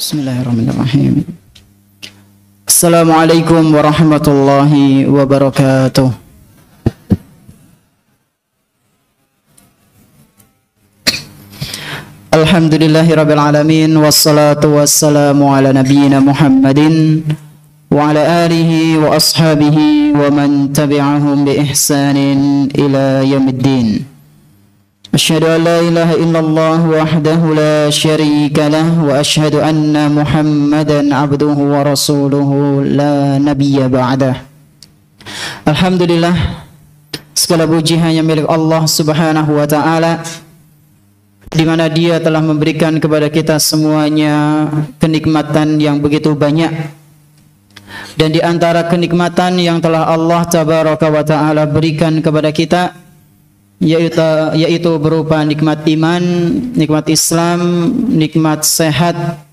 Bismillahirrahmanirrahim. Assalamualaikum warahmatullahi wabarakatuh. Alhamdulillahirabbil alamin wassalatu wassalamu ala nabiyyina Muhammadin wa ala alihi wa ashabihi wa man tabi'ahum bi ihsanin ila yaumiddin. Asyhadu an la ilaha illallah wahdahu la syarika lah wa asyhadu anna Muhammadan abduhu wa rasuluhu la nabiyya ba'dah. Alhamdulillah, segala puji hanya milik Allah Subhanahu wa taala, di mana Dia telah memberikan kepada kita semuanya kenikmatan yang begitu banyak. Dan di antara kenikmatan yang telah Allah Tabaraka wa taala berikan kepada kita, yaitu berupa nikmat iman, nikmat Islam, nikmat sehat,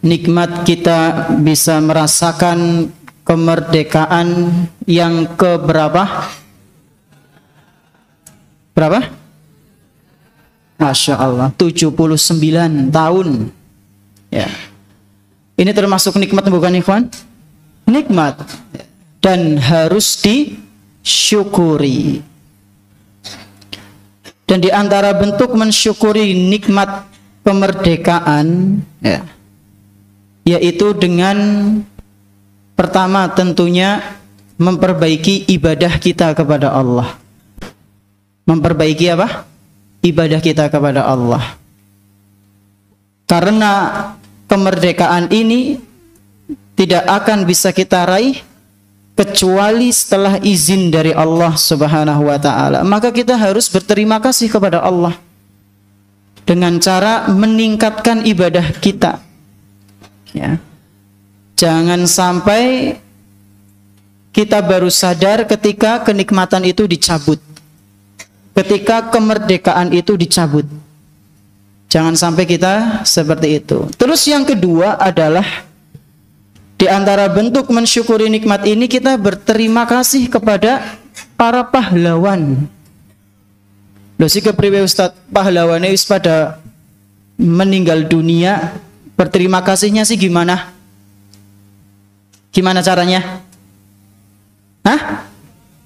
nikmat kita bisa merasakan kemerdekaan yang keberapa? Berapa? Masya Allah, 79 tahun. Ya. Ini termasuk nikmat bukan ikhwan? Nikmat. Dan harus disyukuri. Dan di antara bentuk mensyukuri nikmat kemerdekaan, ya, yaitu dengan pertama tentunya memperbaiki ibadah kita kepada Allah. Memperbaiki apa? Ibadah kita kepada Allah. Karena kemerdekaan ini tidak akan bisa kita raih kecuali setelah izin dari Allah Subhanahu wa taala. Maka kita harus berterima kasih kepada Allah dengan cara meningkatkan ibadah kita. Ya. Jangan sampai kita baru sadar ketika kenikmatan itu dicabut. Ketika kemerdekaan itu dicabut. Jangan sampai kita seperti itu. Terus yang kedua adalah di antara bentuk mensyukuri nikmat ini, kita berterima kasih kepada para pahlawan. Loh si kepriwe Ustaz, pahlawannya wis pada meninggal dunia, berterima kasihnya sih gimana? Gimana caranya? Hah?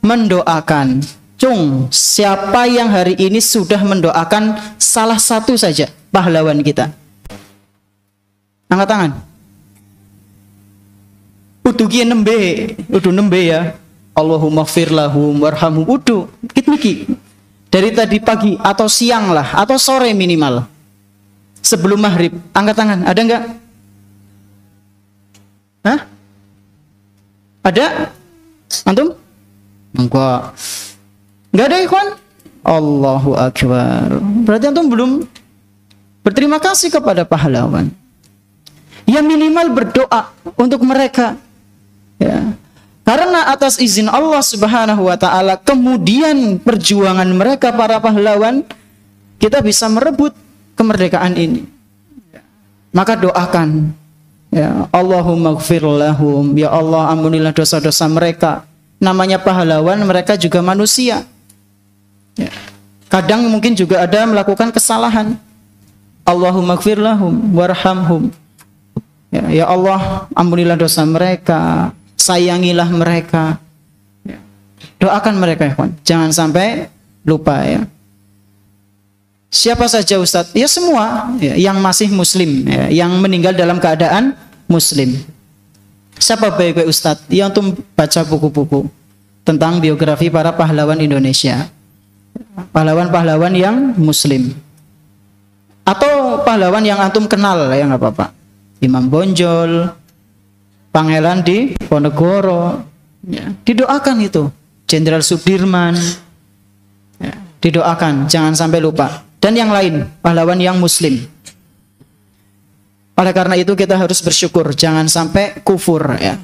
Mendoakan. Cung, siapa yang hari ini sudah mendoakan salah satu saja pahlawan kita? Angkat tangan. Udu kieu nembe ya. Allahumma ighfir lahum warhamhum. Udu niki. Dari tadi pagi atau siang lah atau sore minimal. Sebelum maghrib, angkat tangan. Ada enggak? Hah? Ada? Antum? Enggak. Enggak ada ikhwan? Allahu akbar. Berarti antum belum berterima kasih kepada pahlawan. Ya minimal berdoa untuk mereka. Ya. Karena atas izin Allah Subhanahu wa taala, kemudian perjuangan mereka para pahlawan, kita bisa merebut kemerdekaan ini. Maka doakan, ya Allahumma ighfir lahum, ya Allah ampunilah dosa-dosa mereka. Namanya pahlawan, mereka juga manusia. Ya. Kadang mungkin juga ada melakukan kesalahan. Allahumma ighfir lahum warhamhum. Ya Allah ampunilah dosa mereka, sayangilah mereka. Ya. Doakan mereka ya, jangan sampai lupa ya. Siapa saja Ustadz? Ya semua ya, yang masih muslim ya, yang meninggal dalam keadaan muslim. Siapa baik Ustadz? Ya untuk baca buku-buku tentang biografi para pahlawan Indonesia. Pahlawan-pahlawan yang muslim. Atau pahlawan yang antum kenal ya nggak apa-apa. Imam Bonjol, Pangeran di Ponegoro, ya, didoakan itu. Jenderal Sudirman, ya, didoakan, jangan sampai lupa. Dan yang lain, pahlawan yang muslim. Oleh karena itu kita harus bersyukur, jangan sampai kufur. Ya.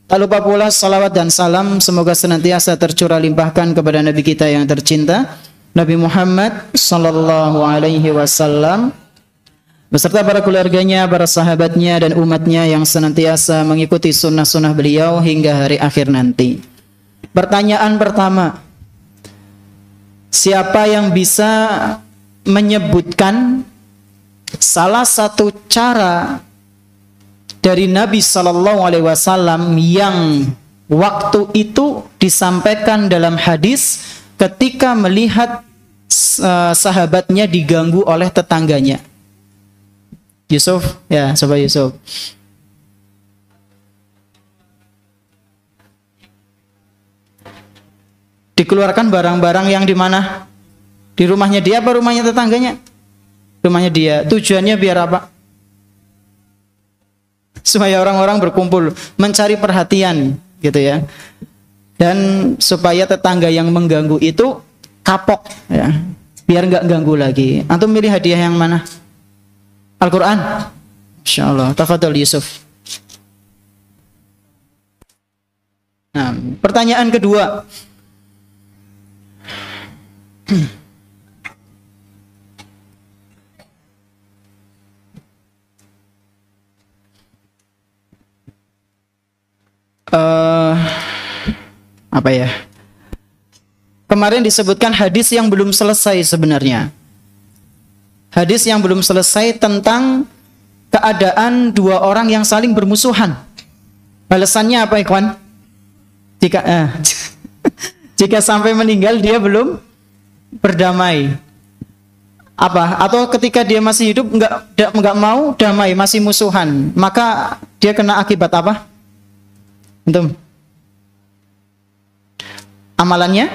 Tak lupa pula salawat dan salam semoga senantiasa tercurah limpahkan kepada Nabi kita yang tercinta, Nabi Muhammad sallallahu alaihi wasallam, beserta para keluarganya, para sahabatnya, dan umatnya yang senantiasa mengikuti sunnah-sunnah beliau hingga hari akhir nanti. Pertanyaan pertama, siapa yang bisa menyebutkan salah satu cara dari Nabi Sallallahu Alaihi Wasallam yang waktu itu disampaikan dalam hadis ketika melihat sahabatnya diganggu oleh tetangganya. Yusuf, ya, Sobat Yusuf. Dikeluarkan barang-barang yang di mana? Di rumahnya dia apa rumahnya tetangganya? Rumahnya dia. Tujuannya biar apa? Supaya orang-orang berkumpul, mencari perhatian, gitu ya. Dan supaya tetangga yang mengganggu itu kapok, ya. Biar nggak ganggu lagi. Antum milih hadiah yang mana? Al-Quran? Insyaallah. Tafadhol Yusuf. Nah, pertanyaan kedua. Apa ya? Kemarin disebutkan hadis yang belum selesai sebenarnya. Hadis yang belum selesai tentang keadaan dua orang yang saling bermusuhan. Balasannya apa, ikhwan? Jika sampai meninggal dia belum berdamai. Apa? Atau ketika dia masih hidup enggak mau damai, masih musuhan, maka dia kena akibat apa? Antum? Amalannya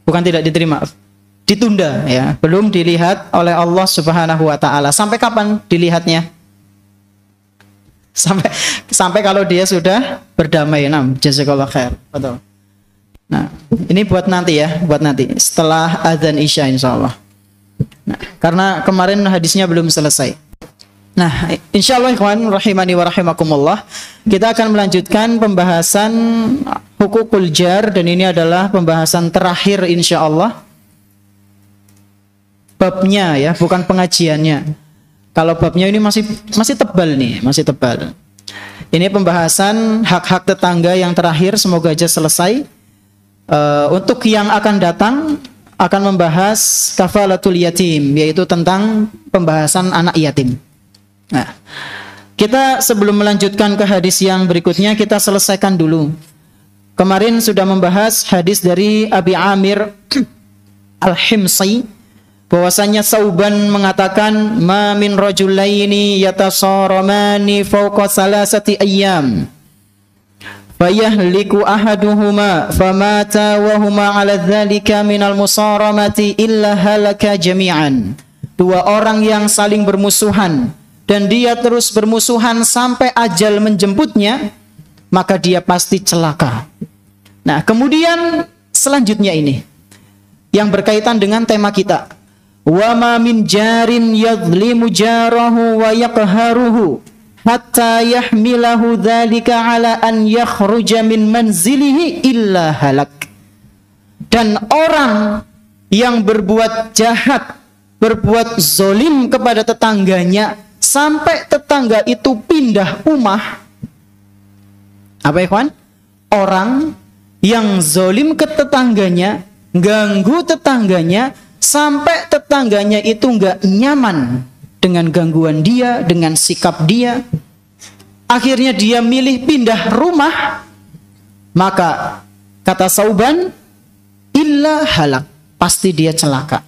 bukan tidak diterima, ditunda, ya, belum dilihat oleh Allah Subhanahu wa taala. Sampai kapan dilihatnya? Sampai kalau dia sudah berdamai. Jazakallahu khair. Betul. Nah, ini buat nanti ya, buat nanti setelah azan Isya insyaallah. Nah, karena kemarin hadisnya belum selesai. Nah, insyaallah ikhwan rahimani wa rahimakumullah, kita akan melanjutkan pembahasan hukukul jar, dan ini adalah pembahasan terakhir insyaallah. Babnya ya, bukan pengajiannya. Kalau babnya ini masih tebal nih, masih tebal. Ini pembahasan hak-hak tetangga yang terakhir, semoga aja selesai. Untuk yang akan datang akan membahas kafalatul yatim, yaitu tentang pembahasan anak yatim. Nah, kita sebelum melanjutkan ke hadis yang berikutnya, kita selesaikan dulu. Kemarin sudah membahas hadis dari Abi Amir Al-Himsi, bahwasanya Sauban mengatakan, ma min rajulaini yatasaramani fawqa salasati ayyam fayahliku ahaduhuma famata wa huma ala dzalika minal musaramati illa halaka jami'an. Dua orang yang saling bermusuhan dan dia terus bermusuhan sampai ajal menjemputnya, maka dia pasti celaka. Nah, kemudian selanjutnya ini yang berkaitan dengan tema kita. Wa ma min jarin yadhlimu jarahu wa yaqharuhu hatta yahmilahu dzalika ala an yakhruja min manzilihi illa halak. Dan orang yang berbuat jahat, berbuat zolim kepada tetangganya sampai tetangga itu pindah rumah. Apa ikhwan? Orang yang zolim ke tetangganya, ganggu tetangganya, sampai tetangganya itu nggak nyaman dengan gangguan dia, dengan sikap dia, akhirnya dia milih pindah rumah, maka kata Sauban, illa halak, pasti dia celaka.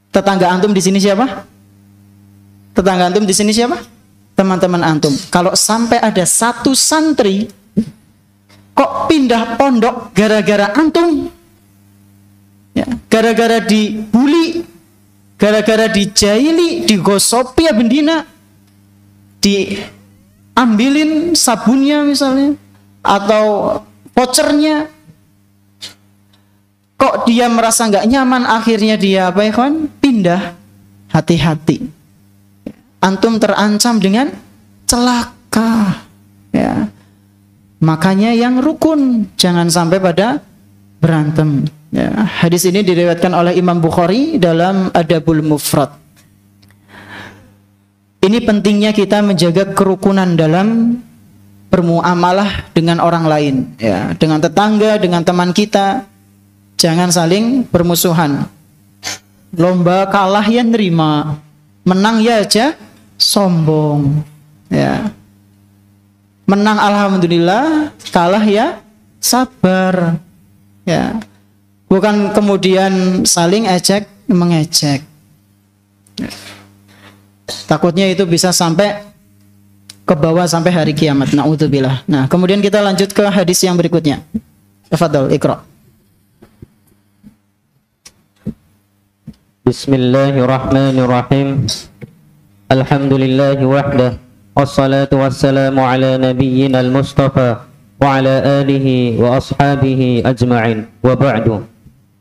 Tetangga antum di sini siapa? Tetangga antum di sini siapa? Teman-teman antum. Kalau sampai ada satu santri kok pindah pondok gara-gara antum, ya, gara-gara dibully, gara-gara dijaili, digosopi ya bendina, diambilin sabunnya misalnya, atau vouchernya, kok dia merasa nggak nyaman, akhirnya dia apa ya kawan? Pindah. Hati-hati, antum terancam dengan celaka, ya. Makanya yang rukun jangan sampai pada berantem. Ya, hadis ini diriwayatkan oleh Imam Bukhari dalam Adabul Mufrad. Ini pentingnya kita menjaga kerukunan dalam bermuamalah dengan orang lain, ya, dengan tetangga, dengan teman kita. Jangan saling bermusuhan. Lomba kalah ya nerima, menang ya aja sombong. Ya. Menang alhamdulillah, kalah ya sabar. Ya. Bukan kemudian saling ejek mengejek. Ya. Takutnya itu bisa sampai ke bawah sampai hari kiamat. Na'udzubillah. Nah, kemudian kita lanjut ke hadis yang berikutnya. Tafadhol, Iqra. Bismillahirrahmanirrahim. Alhamdulillahi wahdah. Wassalatu wassalamu ala nabiyyina al-mustafa wa ala alihi wa ashabihi ajma'in. Wa ba'du.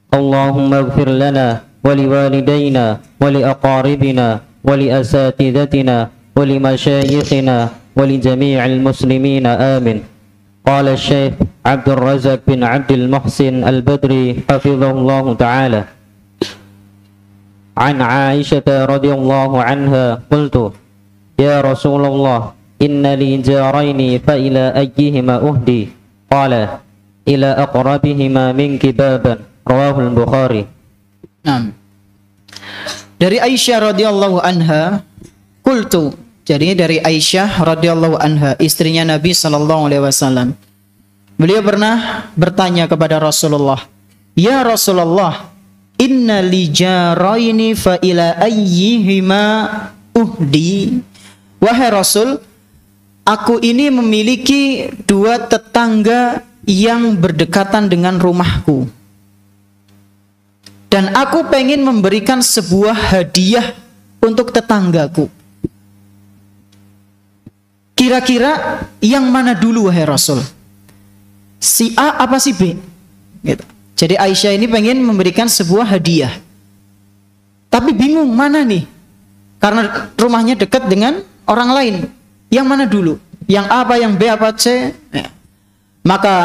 Allahumma ighfir lana wa liwalidayna wa liaqaribina wa liasatidatina wa limasyayikhina wa lijami'il muslimina amin. Qala Syekh Abdul Razak bin Abdul Muhsin Al-Badri hafizahullahu ta'ala. An Aisyah radhiyallahu anha qultu ya Rasulullah inna li jaraini fa ila ayyihima uhdi qala ila aqrabihima minki baban rawahul Bukhari. Dari Aisyah radhiyallahu anha qultu, jadi dari Aisyah radhiyallahu anha istrinya Nabi sallallahu alaihi wasallam, beliau pernah bertanya kepada Rasulullah, ya Rasulullah, inna li jaraini fa ila ayyihima uhdi. Wahai Rasul, aku ini memiliki dua tetangga yang berdekatan dengan rumahku, dan aku pengen memberikan sebuah hadiah untuk tetanggaku. Kira-kira yang mana dulu wahai Rasul? Si A apa si B? Gitu. Jadi Aisyah ini pengen memberikan sebuah hadiah, tapi bingung mana nih, karena rumahnya dekat dengan orang lain. Yang mana dulu? Yang A apa, yang B apa, C? Ya. Maka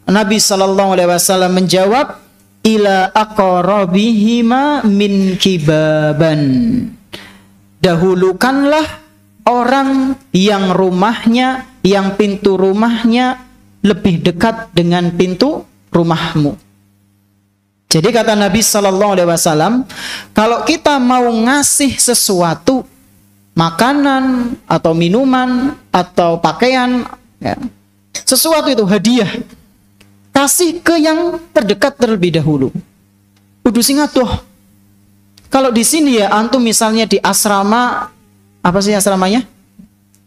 Nabi SAW menjawab, ila aqrabihima min kibaban. Dahulukanlah orang yang rumahnya, yang pintu rumahnya lebih dekat dengan pintu rumahmu. Jadi kata Nabi SAW, kalau kita mau ngasih sesuatu, makanan atau minuman atau pakaian, ya, sesuatu itu hadiah, kasih ke yang terdekat terlebih dahulu. Kudu sing adoh. Kalau di sini ya antum misalnya di asrama, apa sih asramanya?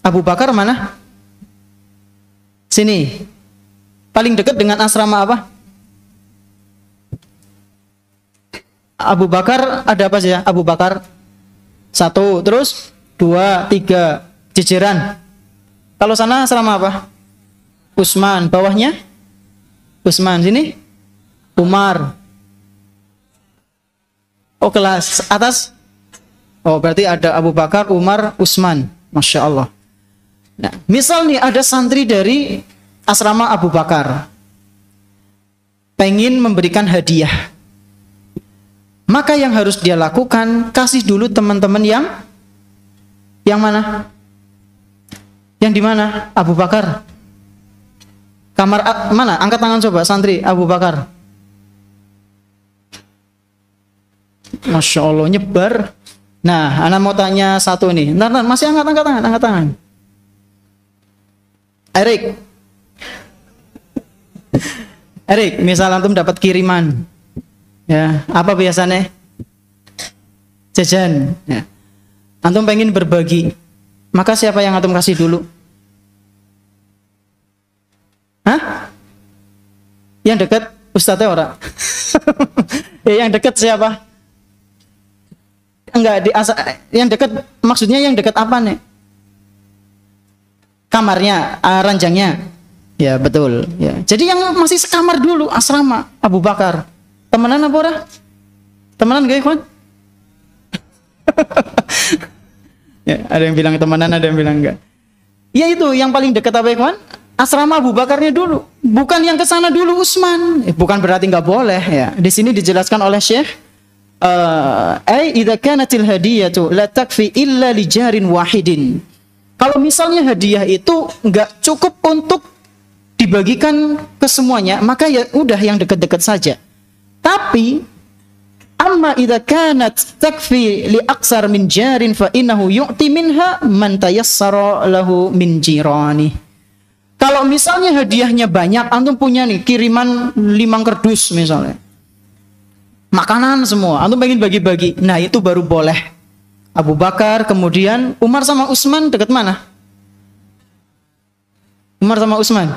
Abu Bakar mana? Sini. Paling dekat dengan asrama apa? Abu Bakar ada apa sih ya? Abu Bakar 1, terus 2, 3 jejeran. Kalau sana asrama apa? Utsman, bawahnya Utsman, sini Umar. Oh, kelas atas. Oh, berarti ada Abu Bakar, Umar, Utsman. Masya Allah. Nah, misal nih ada santri dari asrama Abu Bakar pengen memberikan hadiah, maka yang harus dia lakukan, kasih dulu teman-teman yang mana? Yang di mana? Abu Bakar. Kamar mana? Angkat tangan coba santri Abu Bakar. Masya Allah, nyebar. Nah, anak mau tanya satu nih. Ntar, masih angkat tangan. Erik, misal antum dapat kiriman. Ya, apa biasanya? Jajan. Ya. Antum pengen berbagi, maka siapa yang antum kasih dulu? Hah? Yang dekat ustadznya orang. Ya, yang dekat siapa? Enggak, yang dekat maksudnya yang dekat apa nih? Kamarnya, ranjangnya. Ya, betul. Ya. Jadi yang masih sekamar dulu asrama Abu Bakar. Temenan apa ora? Temenan gak, Ikhwan? Ya, ada yang bilang temenan, ada yang bilang enggak. Ya itu yang paling dekat apa, Ikhwan? Asrama Abu Bakarnya dulu. Bukan yang ke sana dulu Utsman. Bukan berarti enggak boleh ya. Di sini dijelaskan oleh Syekh idza kanatil hadiyatu la takfi illa li jarin wahidin. Kalau misalnya hadiah itu enggak cukup untuk dibagikan ke semuanya, maka ya udah yang dekat-dekat saja. Tapi Amma idza kanat takfi li aksar min jarin fa innahu yu'ti minha man tayassara lahu min jirani. Kalau misalnya hadiahnya banyak, antum punya nih kiriman 5 kardus misalnya. Makanan semua, antum pengen bagi-bagi. Nah, itu baru boleh. Abu Bakar, kemudian Umar sama Utsman dekat mana? Umar sama Utsman.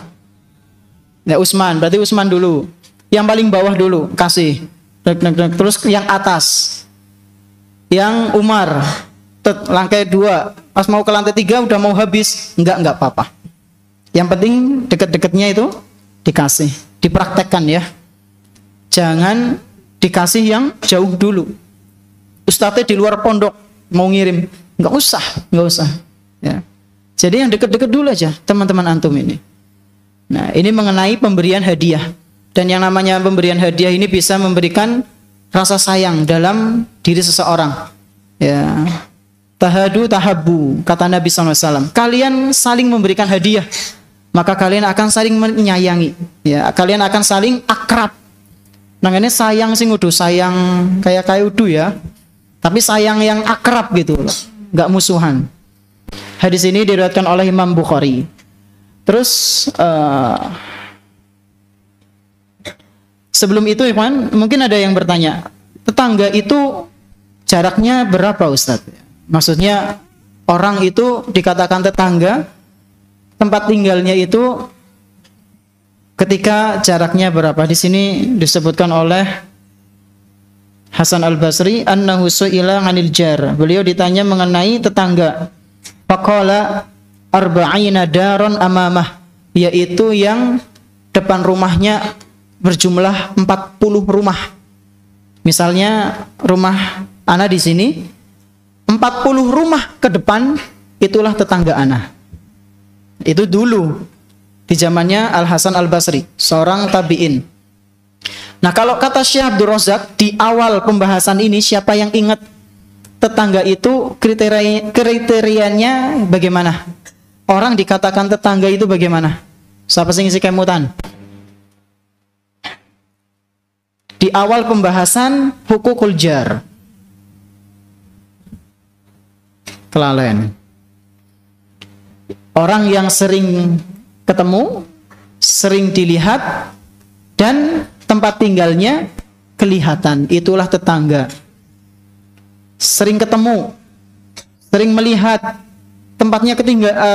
Ya Utsman, berarti Utsman dulu. Yang paling bawah dulu kasih. Terus yang atas, yang Umar, lantai 2, pas mau ke lantai 3 udah mau habis, enggak apa-apa. Yang penting deket-deketnya itu dikasih, dipraktekkan ya. Jangan dikasih yang jauh dulu. Ustadznya di luar pondok mau ngirim, enggak usah. Ya. Jadi yang deket-deket dulu aja, teman-teman antum ini. Nah, ini mengenai pemberian hadiah. Dan yang namanya pemberian hadiah ini bisa memberikan rasa sayang dalam diri seseorang. Ya, tahadu tahabu, kata Nabi SAW. Kalian saling memberikan hadiah, maka kalian akan saling menyayangi. Ya, kalian akan saling akrab. Nah, ini sayang sing udah sayang kayak udu ya. Tapi sayang yang akrab gitu loh, nggak musuhan. Hadis ini diriwayatkan oleh Imam Bukhari. Terus sebelum itu, Ikhwan, mungkin ada yang bertanya, tetangga itu jaraknya berapa, Ustadz? Maksudnya orang itu dikatakan tetangga, tempat tinggalnya itu ketika jaraknya berapa? Di sini disebutkan oleh Hasan Al-Basri, annahu su'ila 'anil jar. Beliau ditanya mengenai tetangga. Faqala arba'ina daron amamah, yaitu yang depan rumahnya berjumlah 40 rumah. Misalnya rumah ana di sini 40 rumah ke depan, itulah tetangga ana. Itu dulu di zamannya Al Hasan Al Basri, seorang tabi'in. Nah, kalau kata Syekh Abdul Razak di awal pembahasan ini, siapa yang ingat tetangga itu kriterianya bagaimana? Orang dikatakan tetangga itu bagaimana? Siapa sing isi kemutan? Di awal pembahasan hukukul jar. Kelalen. Orang yang sering ketemu, sering dilihat, dan tempat tinggalnya kelihatan, itulah tetangga. Sering ketemu, sering melihat, tempatnya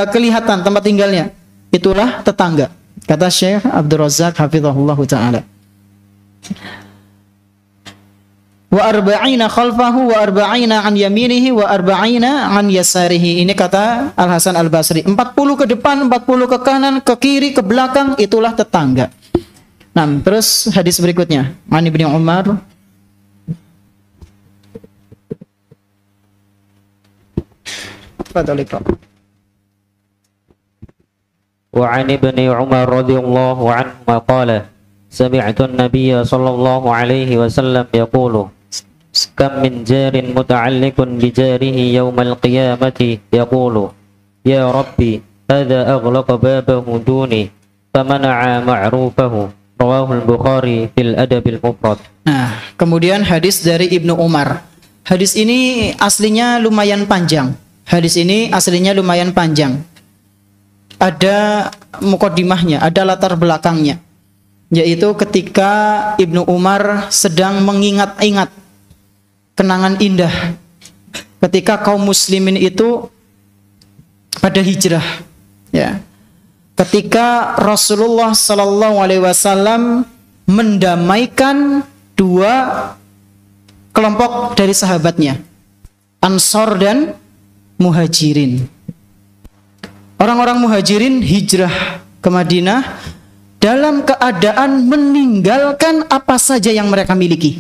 kelihatan tempat tinggalnya, itulah tetangga. Kata Syekh Abdul Razak hafizahullah ta'ala. Wa arba'ina khalfahu wa arba'ina an yaminihi wa arba'ina an yasarihi. Ini kata Al Hasan Al Basri. 40 ke depan, 40 ke kanan, ke kiri, ke belakang, itulah tetangga. Nah, terus hadis berikutnya, An Ibnu Umar. Fadhalik. Wa an Ibnu Umar radhiyallahu anhu qala sami'tu an-nabiy sallallahu alaihi wasallam yaqulu kam min jarin muta'alliqun bi jarihi yawmal qiyamati yaqulu ya rabbi hadha aghlaqa babahu duni famana'a ma'rufahu. Rawahul Bukhari fil Adabil Mufrad. Nah, kemudian hadis dari Ibnu Umar. Hadis ini aslinya lumayan panjang. Ada muqaddimahnya, ada latar belakangnya. Yaitu ketika Ibnu Umar sedang mengingat-ingat kenangan indah ketika kaum muslimin itu pada hijrah, ya. Ketika Rasulullah Sallallahu Alaihi Wasallam mendamaikan 2 kelompok dari sahabatnya, Ansor dan Muhajirin. Orang-orang Muhajirin hijrah ke Madinah dalam keadaan meninggalkan apa saja yang mereka miliki.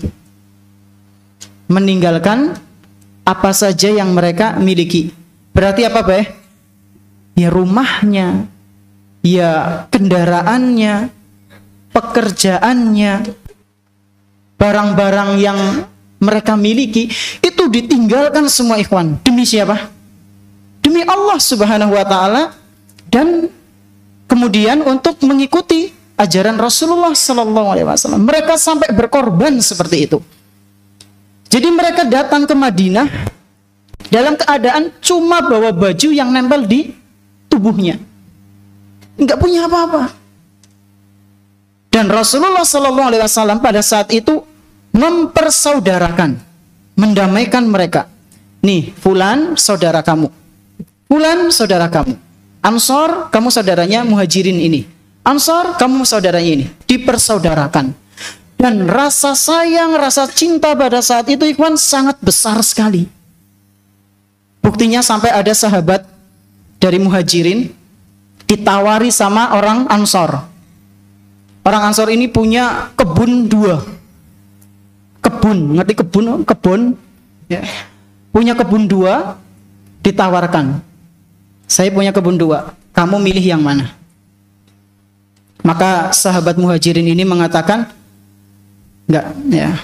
Berarti apa, Bah? Ya rumahnya, ya kendaraannya, pekerjaannya, barang-barang yang mereka miliki itu ditinggalkan semua, ikhwan. Demi siapa? Demi Allah Subhanahu wa taala, dan kemudian untuk mengikuti ajaran Rasulullah sallallahu alaihi wasallam. Mereka sampai berkorban seperti itu. Jadi mereka datang ke Madinah dalam keadaan cuma bawa baju yang nempel di tubuhnya, nggak punya apa-apa. Dan Rasulullah SAW pada saat itu mempersaudarakan, mendamaikan mereka. Nih, fulan saudara kamu, fulan saudara kamu, Ansor kamu saudaranya Muhajirin ini, Ansor kamu saudaranya ini, dipersaudarakan. Dan rasa sayang, rasa cinta pada saat itu ikhwan sangat besar sekali. Buktinya sampai ada sahabat dari Muhajirin ditawari sama orang Ansor. Orang Ansor ini punya kebun 2. Kebun, ngerti kebun? Kebun. Ya. Punya kebun 2, ditawarkan. Saya punya kebun 2, kamu milih yang mana? Maka sahabat Muhajirin ini mengatakan, enggak, ya.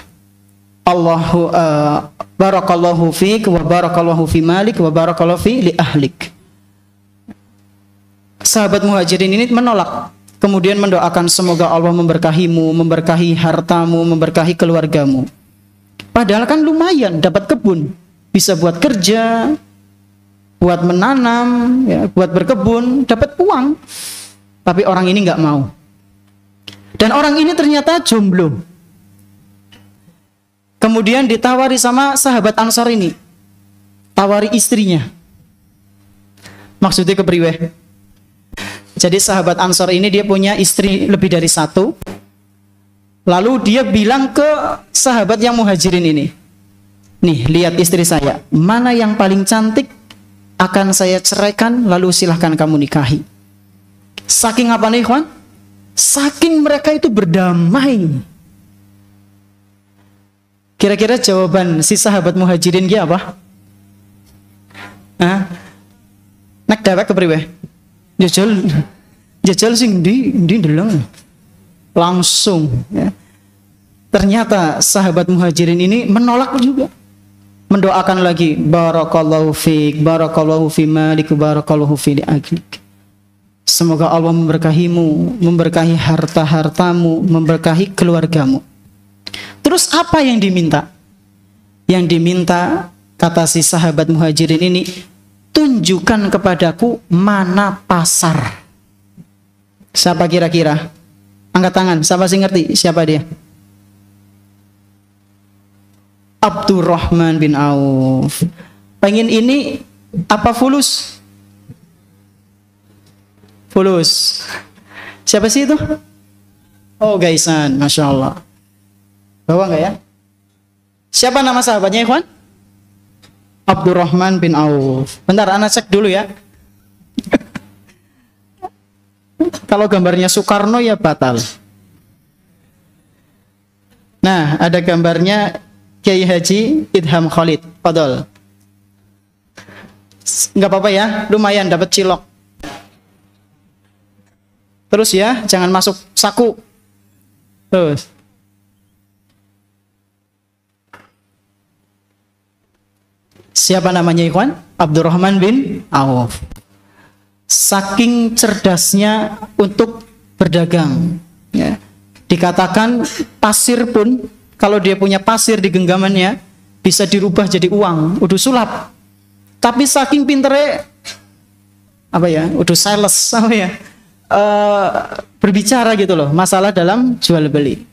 Allahu barakallahu fik wa barakallahu fi malik wa barakallahu fi li ahlik. Sahabat Muhajirin ini menolak, kemudian mendoakan semoga Allah memberkahimu, memberkahi hartamu, memberkahi keluargamu. Padahal kan lumayan dapat kebun, bisa buat kerja, buat menanam, ya, buat berkebun, dapat uang. Tapi orang ini nggak mau. Dan orang ini ternyata jomblo. Kemudian ditawari sama sahabat Ansor ini, tawari istrinya. Maksudnya kepriwe? Jadi sahabat Ansor ini dia punya istri lebih dari 1. Lalu dia bilang ke sahabat yang Muhajirin ini, nih lihat istri saya, mana yang paling cantik akan saya ceraikan, lalu silahkan kamu nikahi. Saking apa nih ikhwan? Saking mereka itu berdamai. Kira-kira jawaban si sahabat Muhajirin dia apa? Nek dewek kepriwe? Jajal sing di ndeleng. Langsung ya. Ternyata sahabat Muhajirin ini menolak juga. Mendoakan lagi, barakallahu fik, barakallahu fi malik, barakallahu fi li'aklik. Semoga Allah memberkahimu, memberkahi harta-hartamu, memberkahi keluargamu. Terus apa yang diminta? Yang diminta, kata si sahabat Muhajirin ini, tunjukkan kepadaku mana pasar. Siapa kira-kira? Angkat tangan, siapa sih ngerti? Siapa dia? Abdurrahman bin Auf. Pengen ini apa fulus? Fulus. Siapa sih itu? Oh Gaisan, Masya Allah. Bawa nggak ya? Siapa nama sahabatnya ikhwan? Abdurrahman bin Auf. Bentar, anak cek dulu ya. Kalau gambarnya Soekarno ya batal. Nah, ada gambarnya Kiai Haji Idham Khalid. Fadol. Nggak apa-apa ya, lumayan dapat cilok. Terus ya, jangan masuk saku. Terus. Siapa namanya ikhwan? Abdurrahman bin Auf. Saking cerdasnya untuk berdagang ya. Dikatakan pasir pun, kalau dia punya pasir di genggamannya, bisa dirubah jadi uang, udah sulap. Tapi saking pinternya, apa ya, udah sales, apa ya, berbicara gitu loh, masalah dalam jual beli.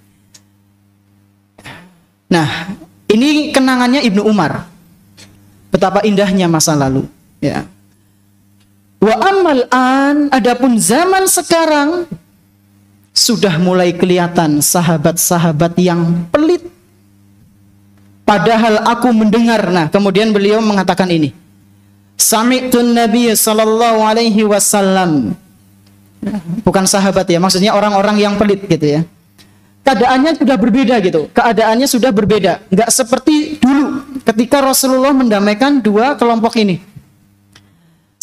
Nah, ini kenangannya Ibnu Umar. Betapa indahnya masa lalu, ya. Wa amal an, adapun zaman sekarang sudah mulai kelihatan sahabat-sahabat yang pelit. Padahal aku mendengar. Nah, kemudian beliau mengatakan ini. Sami'tun Nabi sallallahu alaihi wasallam. Bukan sahabat ya, maksudnya orang-orang yang pelit gitu ya. Keadaannya sudah berbeda gitu. Keadaannya sudah berbeda. Enggak seperti dulu ketika Rasulullah mendamaikan dua kelompok ini.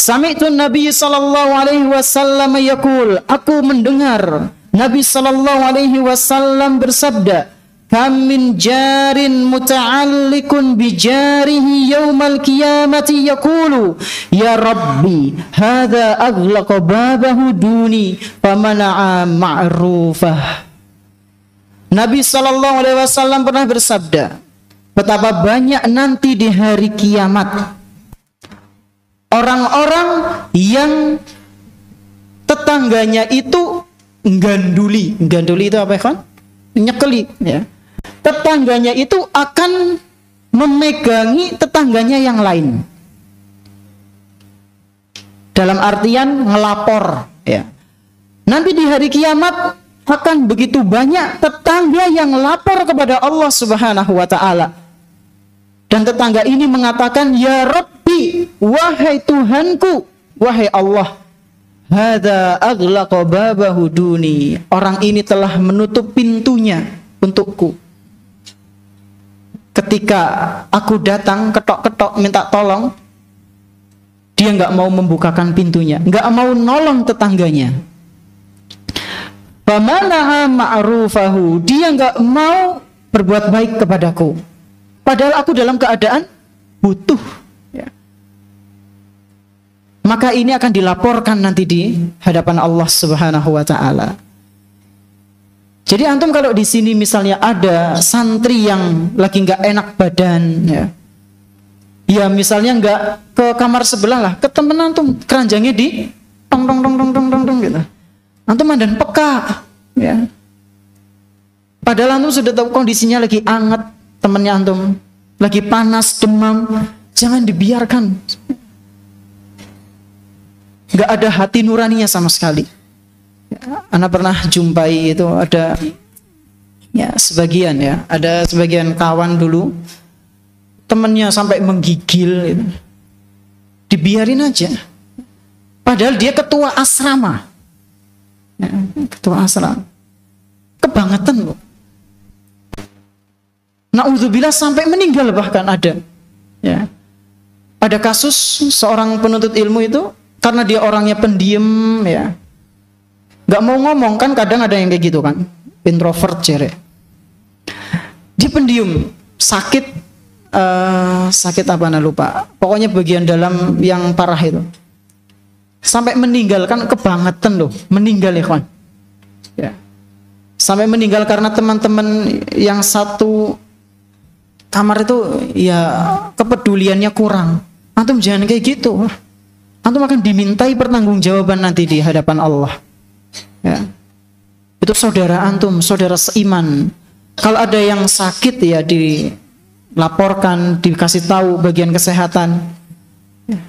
Sami'tun Nabi sallallahu alaihi wasallam yaqul, aku mendengar Nabi sallallahu alaihi wasallam bersabda, kam min jarin muta'alliqun bi jarihi yaumal qiyamati yaqulu ya rabbi hadza aghlaqa babahu duni famana'a ma'rufah. Nabi sallallahu alaihi wasallam pernah bersabda betapa banyak nanti di hari kiamat orang-orang yang tetangganya itu ganduli. Ganduli itu apa ya kan? Nyekeli ya. Tetangganya itu akan memegangi tetangganya yang lain. Dalam artian ngelapor ya. Nanti di hari kiamat akan begitu banyak tetangga yang lapor kepada Allah Subhanahu wa taala. Dan tetangga ini mengatakan, "Ya Rabbi, wahai Tuhanku, wahai Allah, hadza aghlaqa babahu duni." Orang ini telah menutup pintunya untukku. Ketika aku datang ketok-ketok minta tolong, dia nggak mau membukakan pintunya, nggak mau nolong tetangganya. Famana'a ma'rufahu, dia nggak mau berbuat baik kepadaku, padahal aku dalam keadaan butuh ya. Maka ini akan dilaporkan nanti di hadapan Allah Subhanahu wa taala. Jadi antum kalau di sini misalnya ada santri yang lagi nggak enak badan ya, ya misalnya nggak ke kamar sebelah lah, ke temen antum keranjangnya di tong tong tong tong tong tong tong gitu. Antum mandan peka ya. Padahal antum sudah tahu kondisinya lagi anget, temennya antum lagi panas, demam, jangan dibiarkan. Nggak ada hati nuraninya sama sekali. Ya, Ana pernah jumpai itu ada ya sebagian ya, ada sebagian kawan dulu temennya sampai menggigil gitu. Dibiarin aja. Padahal dia ketua asrama. Ya, ketua asrama. Kebangetan loh. Na'udzubillah sampai meninggal bahkan ada. Ya. Ada kasus seorang penuntut ilmu itu karena dia orangnya pendiam ya. Gak mau ngomong kan, kadang ada yang kayak gitu kan. Introvert cere. Dia pendiam, sakit sakit apa lupa. Pokoknya bagian dalam yang parah itu. Sampai meninggal kan, kebangetan loh. Meninggal ya kawan. Ya. Sampai meninggal karena teman-teman yang satu kamar itu ya kepeduliannya kurang. Antum jangan kayak gitu. Antum akan dimintai pertanggungjawaban nanti di hadapan Allah. Ya. Itu saudara antum, saudara seiman. Kalau ada yang sakit ya dilaporkan, dikasih tahu bagian kesehatan. Ya.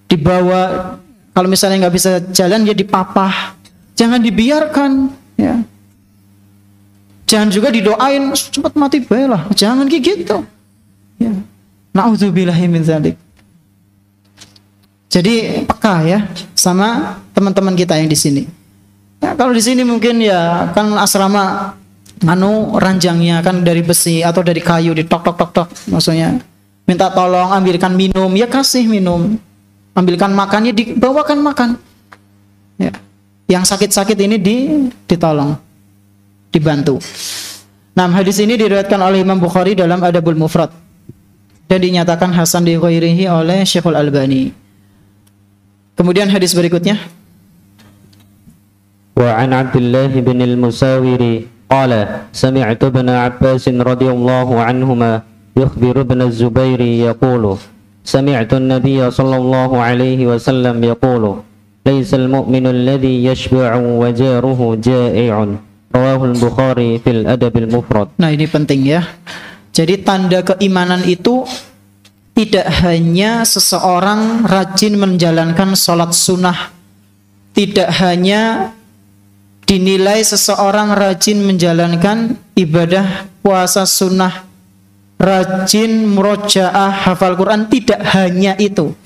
Dibawa, kalau misalnya nggak bisa jalan ya dipapah. Jangan dibiarkan. Ya. Jangan juga didoain cepat mati baiklah. Jangan kayak gitu. Ya. Na'udzubillahi min dzalik. Jadi peka ya sama teman-teman kita yang di sini. Ya, kalau di sini mungkin ya kan asrama ranjangnya kan dari besi atau dari kayu, ditok tok tok tok. Maksudnya minta tolong ambilkan minum, ya kasih minum. Ambilkan makannya, dibawakan makan. Ya. Yang sakit-sakit ini ditolong, dibantu. Nah, hadis ini diriwayatkan oleh Imam Bukhari dalam Adabul Mufrad dan dinyatakan hasan di ghairihi oleh Syekhul Albani. Kemudian hadis berikutnya. Wa an Abdullah bin al-Musawiri qala sami'tu ibn Abbas radhiyallahu anhuma yukhbiru ibn az-Zubair yaqulu sami'tu an-nabiy sallallahu alaihi wasallam yaqulu laysa al-mu'minu alladhi yashba'u wa jaruhu ja'i'un. Rawahu al-Bukhari fil Adab al-Mufrad. Nah, ini penting ya. Jadi tanda keimanan itu tidak hanya seseorang rajin menjalankan sholat sunnah, tidak hanya dinilai seseorang rajin menjalankan ibadah puasa sunnah, rajin murojaah hafal Quran, tidak hanya itu.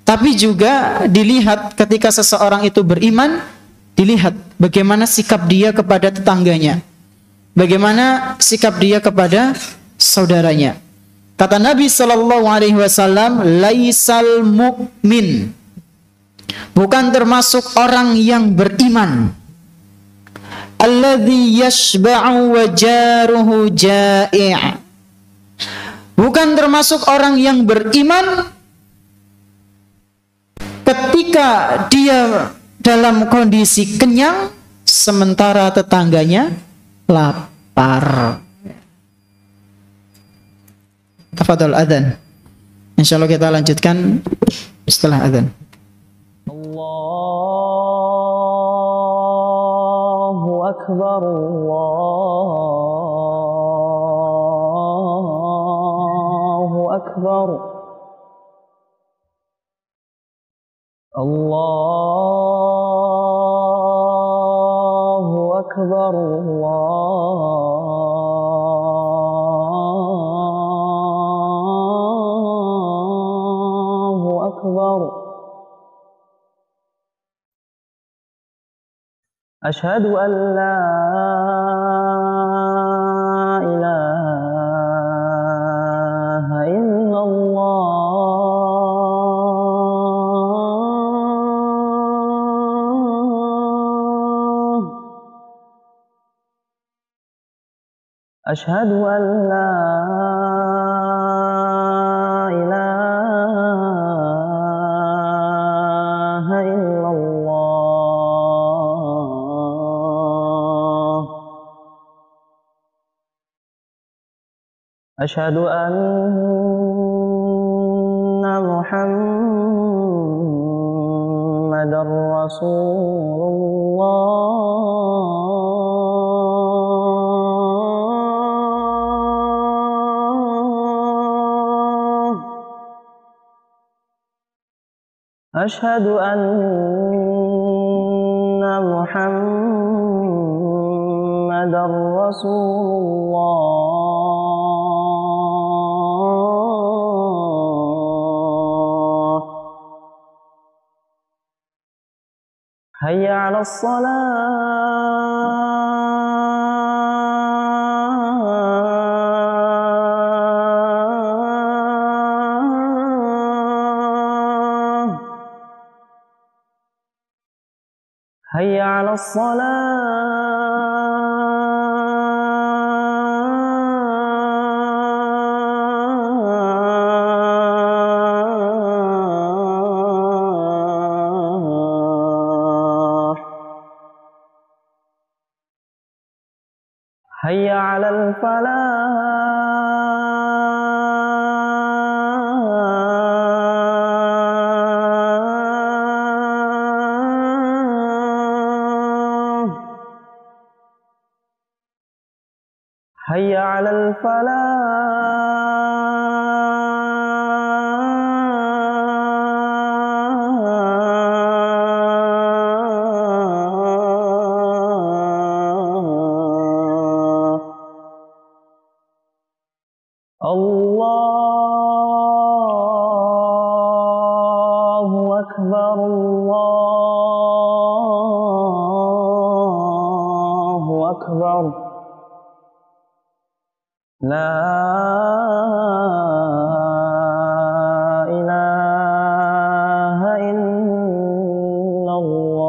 Tapi juga dilihat ketika seseorang itu beriman, dilihat bagaimana sikap dia kepada tetangganya, bagaimana sikap dia kepada saudaranya. Kata Nabi sallallahu alaihi wasallam, laisal mu'min, bukan termasuk orang yang beriman, alladzi yashba'u wa jaruhu ja'i', bukan termasuk orang yang beriman ketika dia dalam kondisi kenyang sementara tetangganya lapar. Tafadhol adzan. Insyaallah kita lanjutkan setelah adzan. Allahu akbar, Allahu akbar, Allahu akbar, Allahu akbar. أشهد أن لا إله إلا الله أشهد أن لا إله إلا الله أشهد أن محمدا رسول الله أشهد أن محمدا رسول الله حي على الصلاة حي على الصلاة حي على الفلاح حي على الفلاح الله أكبر الله أكبر لا إله إلا الله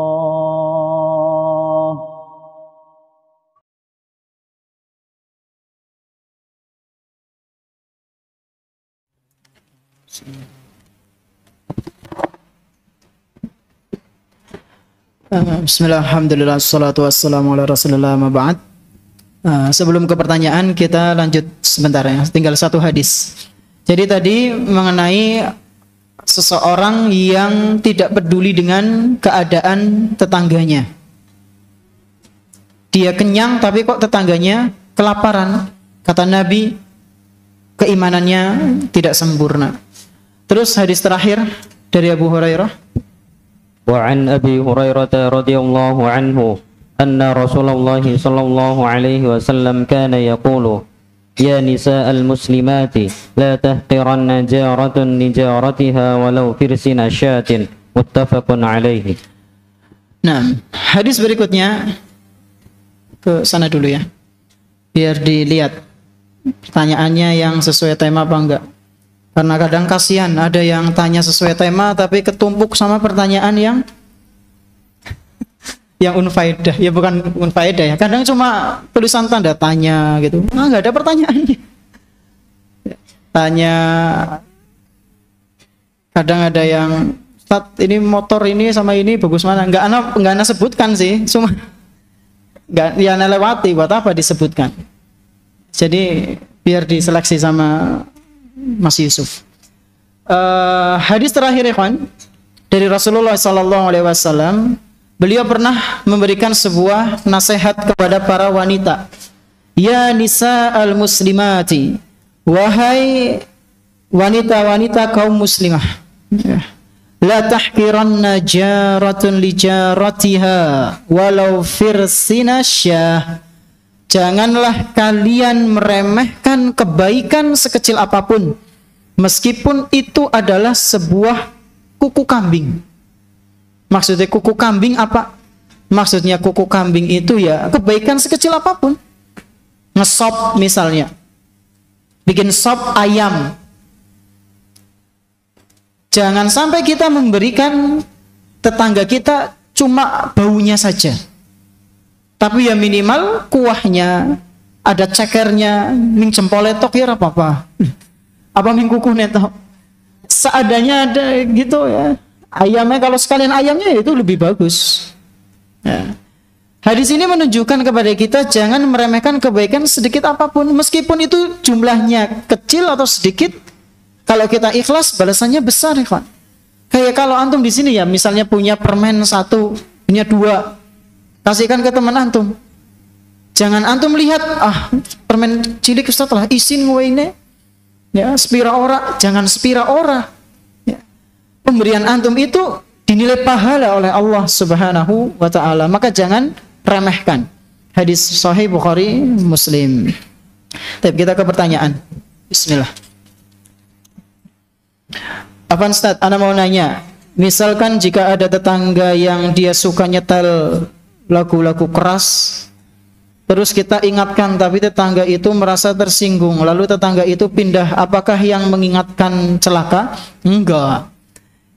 Bismillah, alhamdulillah, assalatu wassalamu ala rasulillah, ma ba'd. Sebelum ke pertanyaan, kita lanjut sebentar ya, tinggal satu hadis. Jadi tadi mengenai seseorang yang tidak peduli dengan keadaan tetangganya. Dia kenyang tapi kok tetangganya kelaparan. Kata Nabi, keimanannya tidak sempurna. Terus hadis terakhir dari Abu Hurairah. وعن أبي هريرة رضي الله عنه أن رسول الله صلى الله عليه وسلم كان يقول يا نساء المسلمات لا تحقرن جارة لجارتها ولو فرس شاة متفق عليه. Nah, hadis berikutnya ke sana dulu ya, biar dilihat pertanyaannya yang sesuai tema apa enggak. Karena kadang kasihan ada yang tanya sesuai tema tapi ketumpuk sama pertanyaan yang unfaedah. Ya bukan unfaedah ya. Kadang cuma tulisan tanda tanya gitu. Enggak ada pertanyaannya. Tanya, kadang ada yang, Ustaz, ini motor ini sama ini bagus mana? Enggak ana sebutkan sih, cuma enggak ya lewati, buat apa disebutkan. Jadi biar diseleksi sama Mas Yusuf. Hadis terakhir ikhwan dari Rasulullah SAW, beliau pernah memberikan sebuah nasihat kepada para wanita. Ya nisa al-muslimati, wahai wanita-wanita kaum muslimah, la tahqiranna jaratun li jaratiha walau firsina syah. Janganlah kalian meremehkan kebaikan sekecil apapun, meskipun itu adalah sebuah kuku kambing. Maksudnya kuku kambing apa? Maksudnya kuku kambing itu ya kebaikan sekecil apapun. Ngesop misalnya, bikin sop ayam. Jangan sampai kita memberikan tetangga kita cuma baunya saja, tapi ya minimal kuahnya, ada cekernya, ming jempoletok ya apa-apa. Apa ming kuku netok. Seadanya ada gitu ya. Ayamnya kalau sekalian ayamnya itu lebih bagus. Ya. Hadis ini menunjukkan kepada kita jangan meremehkan kebaikan sedikit apapun, meskipun itu jumlahnya kecil atau sedikit. Kalau kita ikhlas, balasannya besar, ikhwan. Kayak kalau antum di sini ya, misalnya punya permen 1, punya 2, kasihkan ke teman antum. Jangan antum lihat, permen cilik Ustaz lah isin ini. Ya, sepira ora, jangan sepira ora. Ya. Pemberian antum itu dinilai pahala oleh Allah Subhanahu wa taala, maka jangan remehkan. Hadis sahih Bukhari Muslim. Tapi kita ke pertanyaan. Bismillah. Apa Ustaz, ana mau nanya, misalkan jika ada tetangga yang dia suka nyetel lagu-lagu keras, terus kita ingatkan, tapi tetangga itu merasa tersinggung, lalu tetangga itu pindah, apakah yang mengingatkan celaka? Enggak.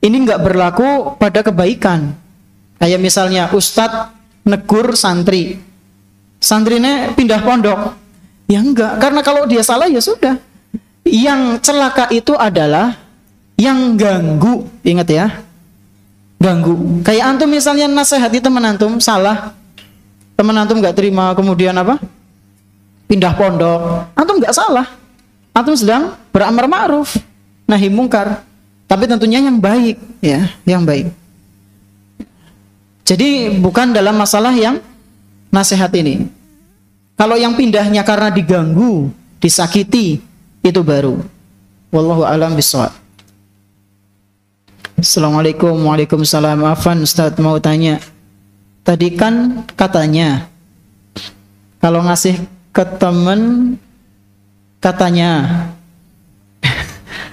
Ini enggak berlaku pada kebaikan. Kayak misalnya Ustadz negur santri, santrinya pindah pondok. Ya enggak, karena kalau dia salah ya sudah. Yang celaka itu adalah yang ganggu. Ingat ya, ganggu. Kayak antum misalnya nasihati teman antum salah, teman antum nggak terima, kemudian apa? Pindah pondok. Antum nggak salah. Antum sedang beramar ma'ruf, nahi mungkar. Tapi tentunya yang baik, ya, yang baik. Jadi bukan dalam masalah yang nasihat ini. Kalau yang pindahnya karena diganggu, disakiti, itu baru. Wallahu a'lam bishawab. Assalamualaikum. Waalaikumsalam. Afan Ustaz mau tanya. Tadi kan katanya kalau ngasih ke temen katanya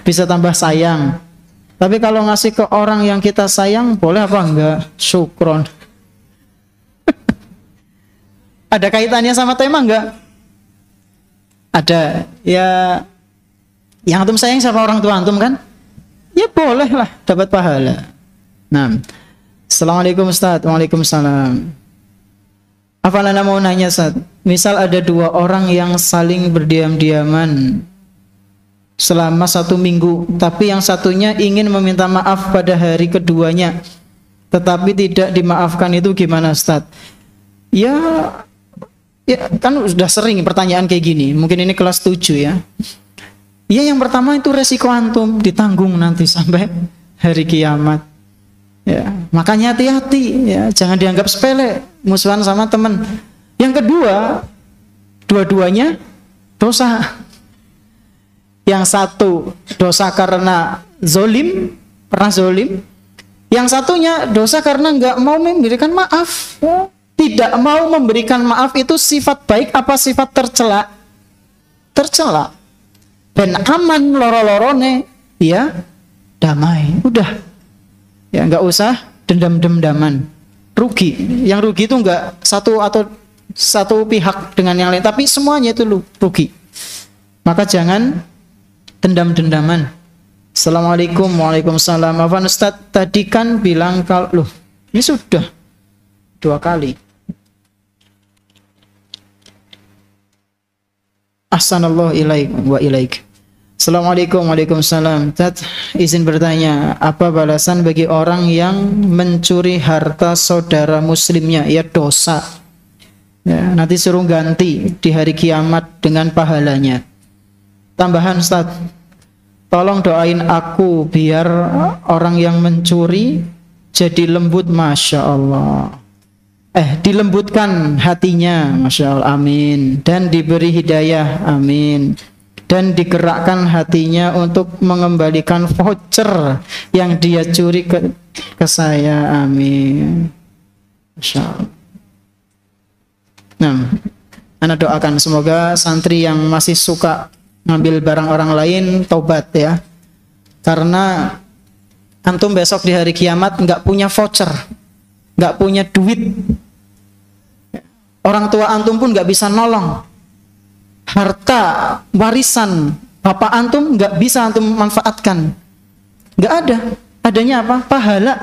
bisa tambah sayang. Tapi kalau ngasih ke orang yang kita sayang boleh apa enggak? Syukron. Ada kaitannya sama tema enggak? Ada. Ya, yang antum sayang siapa orang tua antum kan? Ya boleh lah dapat pahala. Nah, Assalamualaikum Ustaz. Waalaikumsalam. Apa Anda mau nanya Ustaz? Misal ada 2 orang yang saling berdiam-diaman selama 1 minggu, tapi yang satunya ingin meminta maaf pada hari keduanya, tetapi tidak dimaafkan, itu gimana Ustaz? Ya kan sudah sering pertanyaan kayak gini. Mungkin ini kelas 7 ya. Ya yang pertama itu resiko antum ditanggung nanti sampai hari kiamat. Ya, makanya hati-hati ya, jangan dianggap sepele musuhan sama teman. Yang kedua, dua-duanya dosa. Yang satu dosa karena zolim, pernah zolim. Yang satunya dosa karena nggak mau memberikan maaf. Ya. Tidak mau memberikan maaf itu sifat baik apa sifat tercela? Tercela. Ben aman loro-lorone, ya damai, udah. Ya nggak usah dendam-dendaman. Rugi. Yang rugi itu nggak satu pihak dengan yang lain, tapi semuanya itu rugi. Maka jangan dendam-dendaman. Assalamualaikum. Waalaikumsalam. Afan Ustaz tadi kan bilang kalau loh, ini sudah 2 kali. Ahsanallahu ilaik wa ilaik. Assalamualaikum. Waalaikumsalam. Ustaz, izin bertanya, apa balasan bagi orang yang mencuri harta saudara muslimnya? Ya dosa. Ya, nanti suruh ganti di hari kiamat dengan pahalanya. Tambahan Ustaz, tolong doain aku biar orang yang mencuri jadi lembut, Masya Allah. Dilembutkan hatinya, Masya Allah, amin. Dan diberi hidayah, amin. Dan digerakkan hatinya untuk mengembalikan voucher yang dia curi ke saya, amin. Masya Allah. Nah, Ana doakan semoga santri yang masih suka ngambil barang orang lain taubat ya. Karena antum besok di hari kiamat nggak punya voucher, nggak punya duit. Orang tua antum pun nggak bisa nolong. Harta warisan bapak antum nggak bisa antum manfaatkan. Nggak ada. Adanya apa? Pahala.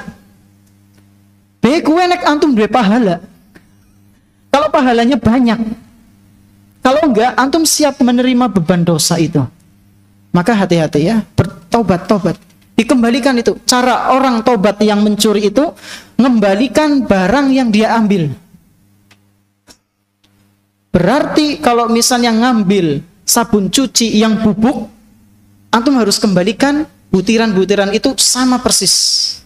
Baik gue nek antum duwe pahala. Kalau pahalanya banyak. Kalau enggak, antum siap menerima beban dosa itu. Maka hati-hati ya, bertobat-tobat. Dikembalikan itu. Cara orang tobat yang mencuri itu, mengembalikan barang yang dia ambil. Berarti kalau misalnya ngambil sabun cuci yang bubuk, antum harus kembalikan butiran-butiran itu sama persis.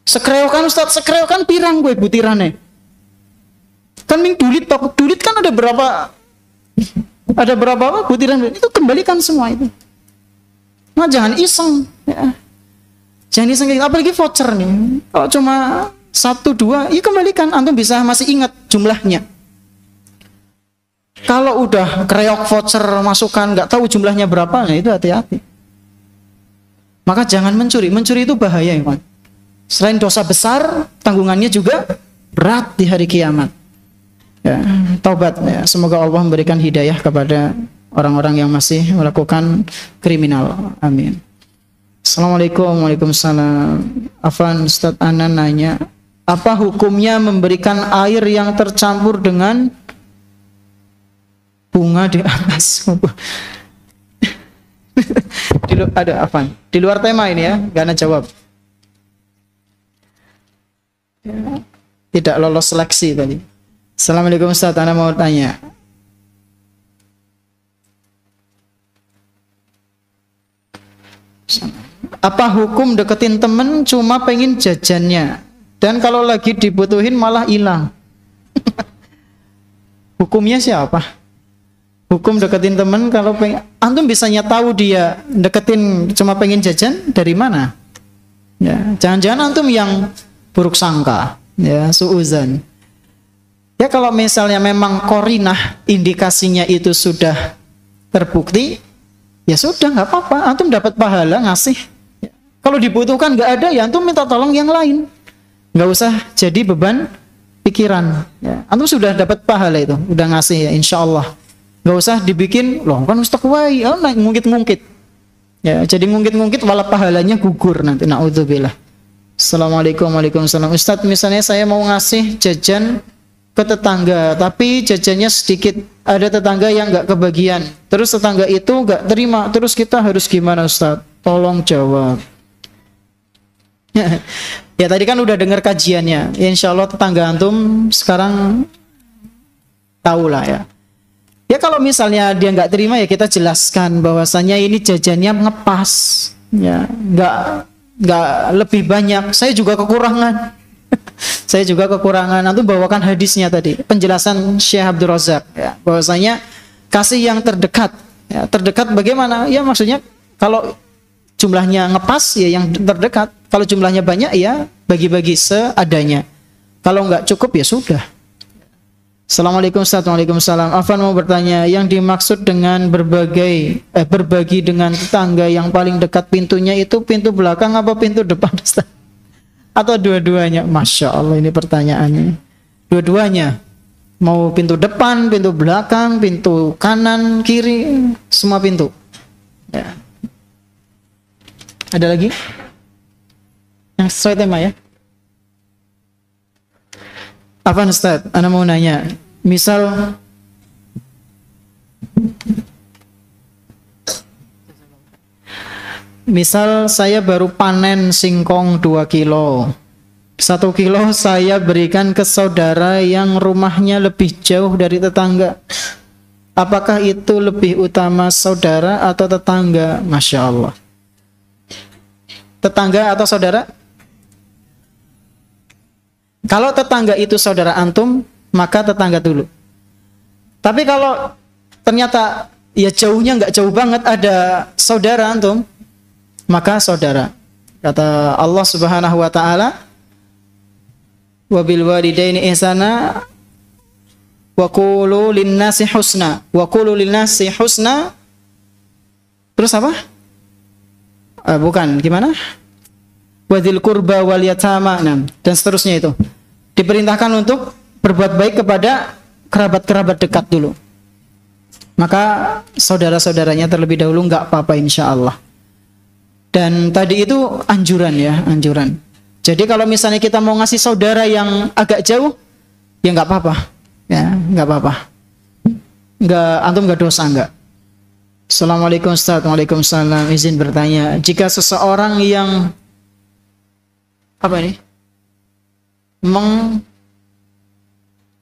Sekreokan Ustaz, sekreokan pirang gue butirannya. Kan dulit kan ada berapa butiran itu, kembalikan semua itu. Nah, jangan iseng ya. Jangan iseng, apalagi voucher nih. Kalau cuma 1, 2, ya kembalikan, antum bisa masih ingat jumlahnya. Kalau udah kreok voucher masukkan nggak tahu jumlahnya berapa, nah itu hati-hati. Maka jangan mencuri. Mencuri itu bahaya, ya, Pak. Selain dosa besar, tanggungannya juga berat di hari kiamat. Ya, taubat ya. Semoga Allah memberikan hidayah kepada orang-orang yang masih melakukan kriminal. Amin. Assalamualaikum. Waalaikumsalam. Afan, Ustaz Ana nanya, apa hukumnya memberikan air yang tercampur dengan bunga di atas? Ada Afan. Di luar tema ini ya, Gana jawab. Ya, tidak lolos seleksi tadi. Assalamualaikum Ustaz, Ana mau tanya. Apa hukum deketin temen cuma pengen jajannya, dan kalau lagi dibutuhin malah hilang? Hukumnya siapa? Hukum deketin temen kalau pengen, antum bisanya tahu dia deketin cuma pengen jajan dari mana? Ya, jangan-jangan antum yang buruk sangka, ya, suuzan. Ya kalau misalnya memang korinah indikasinya itu sudah terbukti, ya sudah nggak apa-apa, antum dapat pahala ngasih. Ya. Kalau dibutuhkan nggak ada, ya antum minta tolong yang lain, nggak usah jadi beban pikiran. Ya. Antum sudah dapat pahala itu, udah ngasih ya, insya Allah. Nggak usah dibikin, loh kan Ustaz wai, oh, ngungkit-ngungkit. Ya, jadi ngungkit-ngungkit malah pahalanya gugur nanti. Na'udzubillah. Assalamualaikum. Waalaikumsalam. Ustaz, misalnya saya mau ngasih jajan ke tetangga, tapi jajannya sedikit, ada tetangga yang nggak kebagian, terus tetangga itu nggak terima, terus kita harus gimana Ustaz? Tolong jawab. Ya tadi kan udah dengar kajiannya, ya, insya Allah tetangga antum sekarang tahu lah ya. Ya kalau misalnya dia nggak terima, ya kita jelaskan bahwasanya ini jajannya ngepas, ya nggak lebih banyak, saya juga kekurangan. Saya juga kekurangan. Nanti bawakan hadisnya tadi, penjelasan Syekh Abdul Razak ya, bahwasanya kasih yang terdekat ya, terdekat bagaimana ya, maksudnya kalau jumlahnya ngepas ya yang terdekat, kalau jumlahnya banyak ya bagi-bagi seadanya, kalau nggak cukup ya sudah. Assalamualaikum Ustaz. Waalaikumsalam. Afan mau bertanya, yang dimaksud dengan berbagi dengan tetangga yang paling dekat pintunya itu pintu belakang apa pintu depan Ustaz? Atau dua-duanya? Masya Allah, ini pertanyaannya. Dua-duanya. Mau pintu depan, pintu belakang, pintu kanan, kiri, semua pintu. Ya. Ada lagi? Yang sesuai tema ya? Apa Ustaz? Ana mau nanya. Misal saya baru panen singkong 2 kilo. 1 kilo saya berikan ke saudara yang rumahnya lebih jauh dari tetangga. apakah itu lebih utama saudara atau tetangga? Masya Allah. Tetangga atau saudara? Kalau tetangga itu saudara antum, maka tetangga dulu. Tapi kalau ternyata ya jauhnya nggak jauh banget, ada saudara antum, maka saudara. Kata Allah Subhanahu wa taala, "Wa bil walidaini ihsana wa qulu lin-nasi husna." Wa qulu lin-nasi husna. Terus apa? Bukan, gimana? Wa dzil qurba wal yatama, dan seterusnya itu. Diperintahkan untuk berbuat baik kepada kerabat-kerabat dekat dulu. Maka saudara-saudaranya terlebih dahulu nggak apa-apa insya Allah. Dan tadi itu anjuran ya, anjuran. Jadi kalau misalnya kita mau ngasih saudara yang agak jauh, ya nggak apa-apa, ya nggak apa-apa. Nggak, antum nggak dosa nggak. Assalamualaikum Ustaz. Waalaikumsalam. Izin bertanya, jika seseorang yang apa ini?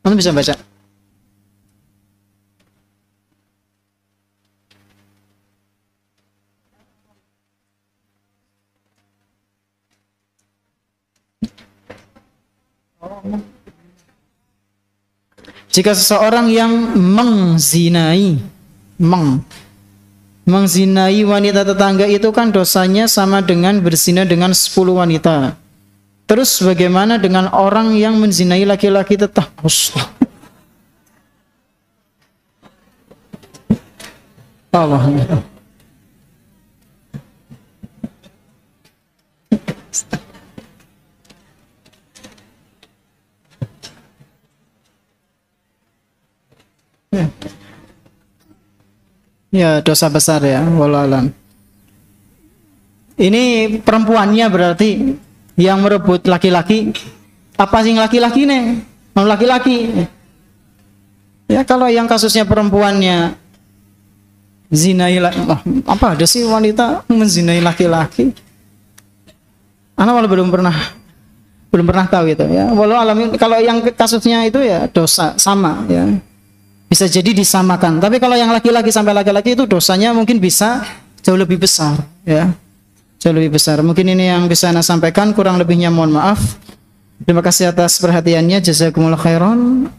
Antum bisa baca? Jika seseorang yang mengzinai wanita tetangga, itu kan dosanya sama dengan berzina dengan 10 wanita. Terus bagaimana dengan orang yang menzinai laki-laki tetangga? Allah. Ya, dosa besar ya, wallahualam. Ini perempuannya berarti yang merebut laki-laki. Apa sih laki-laki nih? Mau laki-laki. Ya, kalau yang kasusnya perempuannya zinai, apa ada sih wanita menzinai laki-laki? Ana malah belum pernah tahu itu ya. Wallahualam, kalau yang kasusnya itu ya dosa sama ya. Bisa jadi disamakan. Tapi kalau yang laki-laki sampai laki-laki itu dosanya mungkin bisa jauh lebih besar ya. Jauh lebih besar. Mungkin ini yang bisa Anda sampaikan, kurang lebihnya mohon maaf. Terima kasih atas perhatiannya. Jazakumullah khairan.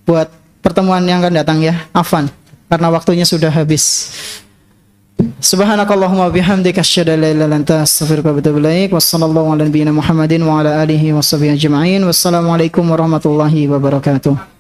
Buat pertemuan yang akan datang ya. Afwan, karena waktunya sudah habis. Subhanakallahumma bihamdika asyhadu an la ilaha illa anta astaghfiruka wa atubu ilaik. Wassallallahu ala nabiyyina Muhammadin wa ala alihi washabihi ajma'in. Wassalamualaikum warahmatullahi wabarakatuh.